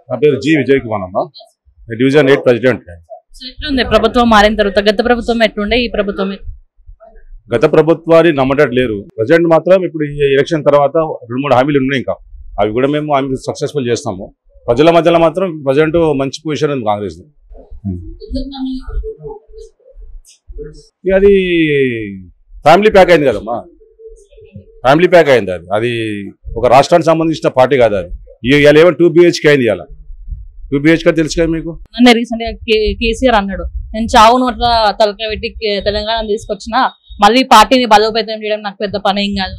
నా పేరు జి విజయ్ కుమార్ అమ్మ, డివిజన్ 8 ప్రెసిడెంట్. ఎట్లుంది ప్రభుత్వం మారిన తర్వాత? గత ప్రభుత్వం ఎట్లుండే, ఈ ప్రభుత్వం గత ప్రభుత్వాన్ని నమ్మటట్లేరు. ప్రజెంట్ మాత్రం ఇప్పుడు ఈ ఎలక్షన్ తర్వాత 2-3 హామీలు ఉన్నాయి, ఇంకా అవి కూడా మేము హామీలు సక్సెస్ఫుల్ చేస్తాము. ప్రజల మధ్యలో మాత్రం ప్రజెంట్ మంచి పొజిషన్ ఉంది కాంగ్రెస్. అది ఫ్యామిలీ ప్యాక్ అయింది కదమ్మా, ఫ్యామిలీ ప్యాక్ అయింది. అది ఒక రాష్ట్రానికి సంబంధించిన పార్టీ కాదు. అది ఇవాళ ఏమో 2 BHK అయింది. ఇవాళ 2 BHK తెలుసు కదా మీకు. రీసెంట్ గా కేసీఆర్ అన్నాడు, నేను చావు నోట్ల తలకాయ పెట్టి తెలంగాణ తీసుకొచ్చిన, మళ్ళీ పార్టీని బలోపేతం చేయడం నాకు పెద్ద పని ఏం కాదు.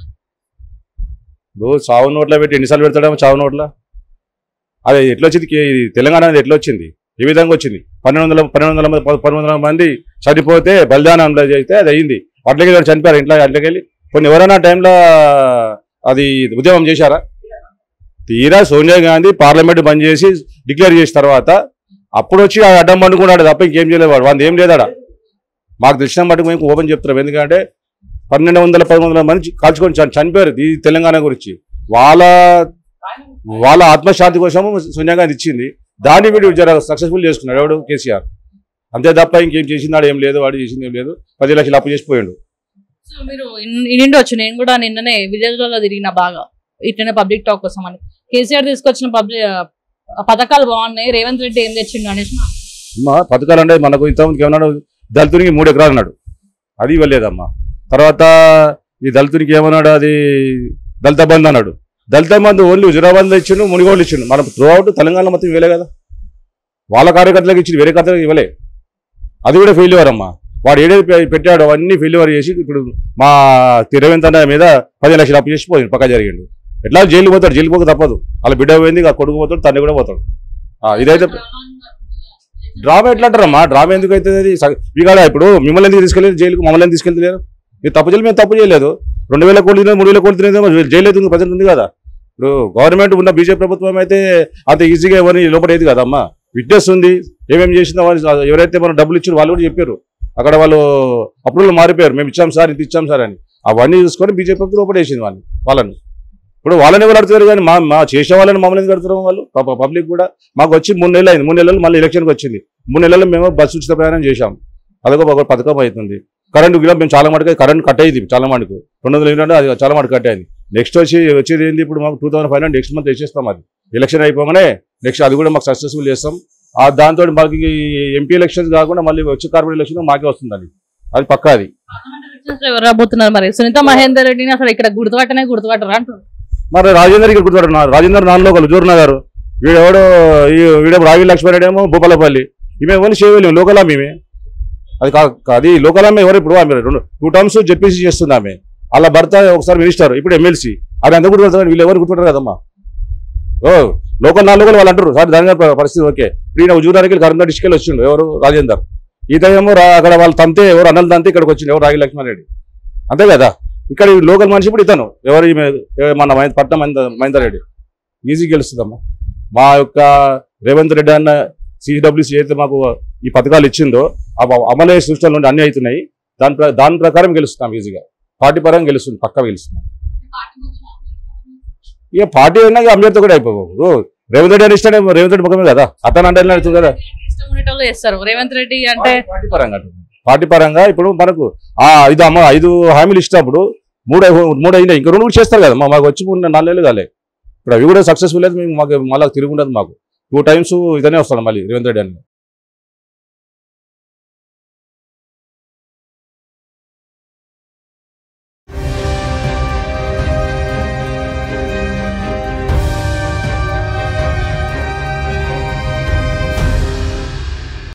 చావు నోట్ల పెట్టి ఎన్నిసార్లు పెడతాడేమో చావు నోట్ల. అది ఎట్లా వచ్చింది తెలంగాణ అనేది? ఎట్లా వచ్చింది? ఏ విధంగా వచ్చింది? 1200 మంది చనిపోతే బలిదానంలో చేస్తే అది అయింది. అట్లకి చనిపోయారు ఇంట్లో. అట్లకి వెళ్ళి కొన్ని ఎవరైనా టైంలో అది ఉద్యమం చేశారా? తీరా సోనియా గాంధీ పార్లమెంట్ బంద్ చేసి డిక్లేర్ చేసిన తర్వాత అప్పుడు వచ్చి అడ్డం పండుకున్నాడు తప్ప ఇంకేం చేయలేదు. వాడు ఏం లేదాడా? మాకు తెలిసిన మటుకు మేము ఓపెన్ చెప్తున్నాం. ఎందుకంటే 1200 మంది కాల్చుకొని చనిపోయారు ఈ తెలంగాణ గురించి. వాళ్ళ ఆత్మశాంతి కోసం సోనియా గాంధీ ఇచ్చింది. దాన్ని వీడు జర సక్సెస్ఫుల్ చేసుకున్నాడు ఎవడు? కేసీఆర్. అంతే తప్ప ఇంకేం చేసినాడు ఏం లేదు. వాడు చేసింది ఏం లేదు. 10 లక్షలు అప్పు చేసిపోయాడు. సో మీరు నిండొచ్చు, నేను కూడా నిన్ననే విలేజ్లలో తిరిగిన బాగా ఇట్లనే పబ్లిక్ టాక్ కోసం అని. కేసీఆర్ తీసుకొచ్చిన పథకాలు బాగున్నాయి, రేవంత్ రెడ్డి ఏం తెచ్చిండు అనేసి. పథకాలు అంటే మనకు ఇంతమందికి ఏమన్నాడు? దళితునికి 3 ఎకరాలు అన్నాడు, అది ఇవ్వలేదమ్మా. తర్వాత ఈ దళితునికి ఏమన్నాడు? అది దళిత బంధు అన్నాడు. దళిత బంధు ఓన్లీ హుజురాబాద్ ఇచ్చిండు, మునిగోళ్ళు ఇచ్చిండు. మన త్రూ అవుట్ తెలంగాణ మొత్తం ఇవ్వలే కదా. వాళ్ళ కార్యకర్తలకు ఇచ్చిండు, వేరే కార్యకర్తలకు ఇవ్వలే. అది కూడా ఫెయిల్యూర్ అమ్మా. వాడు ఏడేది పెట్టాడు అవన్నీ ఫెయిల్యూర్ చేసి ఇప్పుడు మా రేవంత్ అన్న మీద 10 లక్షలు అప్పు చేసి పోయింది. పక్క జరిగిండు. ఎట్లా జైలు పోతాడు? జైలు పోక తప్పదు. వాళ్ళ బిడ్డ పోయింది, కొడుకు పోతాడు, తండ్రి కూడా పోతాడు. ఇదైతే డ్రామా ఎట్లా అంటారమ్మా? డ్రామా ఎందుకు అవుతుంది? అది ఇవాళ ఇప్పుడు మిమ్మల్ని ఎందుకు తీసుకెళ్ళలేదు జైలుకు? మమ్మల్ని తీసుకెళ్తలేరు. మీరు తప్పు చేయలేదు, మేము తప్పు చేయలేదు. 2000 కోట్లు తినేది, 3000 కోట్లు తినేది జైలు అయితే ప్రజెంట్ ఉంది కదా. ఇప్పుడు గవర్నమెంట్ ఉన్న బీజేపీ ప్రభుత్వం అయితే అంత ఈజీగా ఎవరిని లోపడేది కదమ్మా. విట్నెస్ ఉంది, ఏమేమి చేసిందో ఎవరైతే మనం డబ్బులు ఇచ్చారో వాళ్ళు కూడా చెప్పారు. అక్కడ వాళ్ళు అప్రూవల్ మారిపోయారు, మేము ఇచ్చాం సార్, ఇది ఇచ్చాం సార్ అని. అవన్నీ చూసుకొని బీజేపీ ప్రభుత్వం లోపడేసింది వాళ్ళని. ఇప్పుడు వాళ్ళని ఎవరు అడుగుతారు కానీ మా చేసే వాళ్ళని మమ్మల్ని ఎందుకు అడుగుతారు? వాళ్ళు పబ్లిక్ కూడా మాకు వచ్చి 3 నెలలు అయింది. 3 నెలలు మళ్ళీ ఎలక్షన్కి వచ్చింది. 3 నెలలు మేము బస్సు ఉచిత ప్రయాణం చేశాం. అదొక పథకం అవుతుంది. కరెంటు కూడా మేము చాలా మటుకు కరెంట్ కట్ అయింది. చాలా మటుకు 200 యూనిట్ అది చాలా మటుకు కట్ అయింది. నెక్స్ట్ వచ్చేది ఏంది? ఇప్పుడు మాకు 2500 నెక్స్ట్ మంత్ వేసేస్తాం. అది ఎలక్షన్ అయిపోగానే నెక్స్ట్ అది కూడా మాకు సక్సెస్ఫుల్ చేస్తాం. దాంతో మాకు ఎంపీ ఎలక్షన్స్ కాకుండా మళ్ళీ వచ్చే కార్పొరేట్ ఎలక్షన్ మాకే వస్తుంది. అది పక్కా. అది ఎవరు రాబోతున్నారు మరి? సునీత మహేందర్ రెడ్డిని అసలు ఇక్కడ గుర్తుపట్టరా అంటారు. మరి రాజేందర్ ఇక్కడ గుర్తుపడుతున్నారు. రాజేందర్ నాలుగు జోరున గారు, వీడేమో రావి లక్ష్మణరెడ్డి ఏమో భూపాలపల్లి. ఈమె ఓన్లీ చేయలేము లోకల్ ఆమె. అది లోకల్ ఆమె. ఎవరు ఇప్పుడు ఆమె 2 టర్మ్స్ జెడ్పీసీ చేస్తుంది ఆమె. అలా భర్త ఒకసారి మినిస్టర్, ఇప్పుడు ఎమ్మెల్సీ. అది ఎంత గుర్తుపడతారు? వీళ్ళు ఎవరు గుర్తుపడతారు కదమ్మా. లోకల్ 4 వాళ్ళు అంటారు సార్. దాని పరిస్థితి ఓకే. ఈయన హుజూరానికి కరీంనగర్ డిస్ట్రిక్ట్ వెళ్ళి వచ్చిండు ఎవరు? రాజేందర్. ఈతేమో అక్కడ వాళ్ళు తంతే ఎవరు అన్నలు తంతే ఇక్కడికి వచ్చిండు ఎవరు? రావి లక్ష్మణరెడ్డి. అంతే కదా. ఇక్కడ లోకల్ మనిషి ఇప్పుడు ఇతను ఎవరు? మన పట్నం మహేందర్ రెడ్డి. ఈజీ గెలుస్తుందమ్మా. మా యొక్క రేవంత్ రెడ్డి అన్న సిడబ్ల్యూసీ అయితే మాకు ఈ పథకాలు ఇచ్చిందో అమలయ్యే సూచనల నుండి అన్నీ అవుతున్నాయి. దాని ప్రకారం గెలుస్తున్నాం ఈజీగా. పార్టీ పరంగా గెలుస్తుంది, పక్కా గెలుస్తున్నాం. ఇక పార్టీ అయినా అభ్యర్థి కూడా అయిపోవు. రేవంత్ రెడ్డి అని ఇష్టం, రేవంత్ రెడ్డి ముఖమే కదా. అతను అంటే నడుతుంది కదా. రేవంత్ రెడ్డి అంటే పార్టీ పరంగా ఇప్పుడు మనకు 5 హామీలు ఇచ్చినప్పుడు 3 అయినాయి. ఇంకా 2 కూడా చేస్తారు కదా. మాకు వచ్చి 4 నెలలు కాలే. ఇప్పుడు అవి కూడా సక్సెస్ఫుల్ అయితే మాకు మళ్ళీ తిరుగుండదు. మాకు 2 టైమ్స్ ఇదనే వస్తాడు మళ్ళీ రేవంత్ రెడ్డి అని.